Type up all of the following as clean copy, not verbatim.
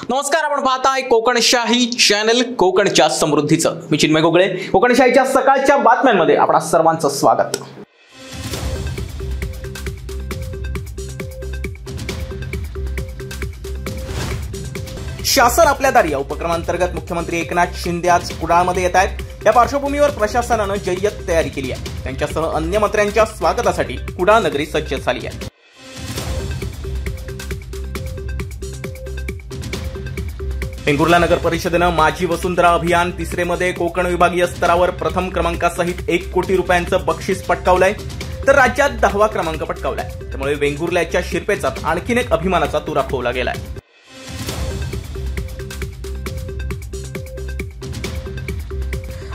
नमस्कार, आपण पाहताय कोकणशाही चॅनल, कोकणच्या समृद्धीचं. मी चिन्मय गोगळे. कोकणशाहीच्या सकाळच्या बातम्यांमध्ये आपणा सर्वांचं स्वागत. शासन आपल्या दारी या उपक्रमांतर्गत मुख्यमंत्री एकनाथ शिंदे आज कुडाळमध्ये येत आहेत. या पार्श्वभूमीवर प्रशासनानं जय्यत तयारी केली आहे. त्यांच्यासह अन्य मंत्र्यांच्या स्वागतासाठी कुडाळ नगरी सज्ज झाली आहे. वेंगुर्ला नगर परिषदेनं माझी वसुंधरा अभियान तिसरेमध्ये कोकण विभागीय स्तरावर प्रथम क्रमांकासहित 1 कोटी रुपयांचं बक्षीस पटकावलंय, तर राज्यात 10वा क्रमांक पटकावलाय. त्यामुळे वेंगुर्ल्याच्या शिरपेचात आणखीन एक अभिमानाचा तुरा खोवला गेलाय.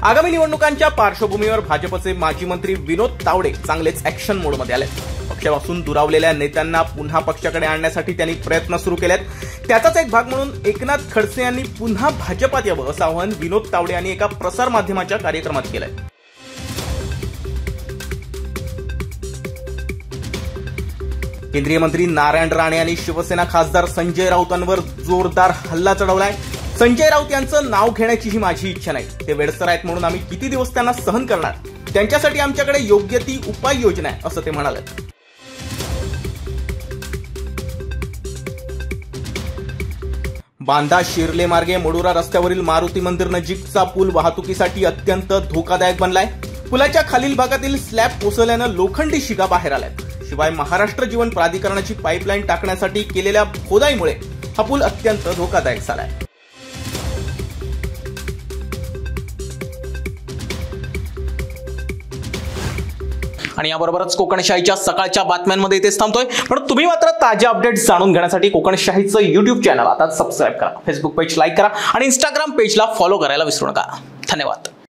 आगामी निवडणुकांच्या पार्श्वभूमीवर भाजपचे माजी मंत्री विनोद तावडे चांगलेच ऍक्शन मोडमध्ये आले. पक्षापासून दुरावलेल्या नेत्यांना पुन्हा पक्षाकडे आणण्यासाठी त्यांनी प्रयत्न सुरू केलेत. त्याचाच एक भाग म्हणून एकनाथ खडसे यांनी पुन्हा भाजपात यावं असं आवाहन विनोद तावडे यांनी एका प्रसार माध्यमाच्या कार्यक्रमात केलंय. केंद्रीय मंत्री नारायण राणे यांनी शिवसेना खासदार संजय राऊतांवर जोरदार हल्ला चढवलाय. संजय राऊत यांचं नाव घेण्याची ही माझी इच्छा नाही. ते वेडसर आहेत म्हणून आम्ही किती दिवस त्यांना सहन करणार. त्यांच्यासाठी आमच्याकडे योग्य ती उपाययोजना आहे असं ते म्हणाले. बांधा शिर्ले मार्गे मोडुरा रस्त्यावरील मारुती मंदिर नजीकचा पूल वाहतुकीसाठी अत्यंत धोकादायक बनलाय. पुलाच्या खालील भागातील स्लॅब कोसळल्यानं लोखंडी शिगा बाहेर आल्यात. शिवाय महाराष्ट्र जीवन प्राधिकरणाची पाईपलाईन टाकण्यासाठी केलेल्या खोदाईमुळे हा पूल अत्यंत धोकादायक झालाय. आणि याबरोबरच कोकणशाहीच्या सकाळच्या बातम्यांमध्ये इथेच थांबतोय. पण तुम्ही मात्र ताज्या अपडेट्स जाणून घेण्यासाठी कोकणशाहीचं YouTube चॅनल आता सबस्क्राईब करा, फेसबुक पेज लाईक करा आणि इंस्टाग्राम पेजला फॉलो करायला विसरू नका. धन्यवाद.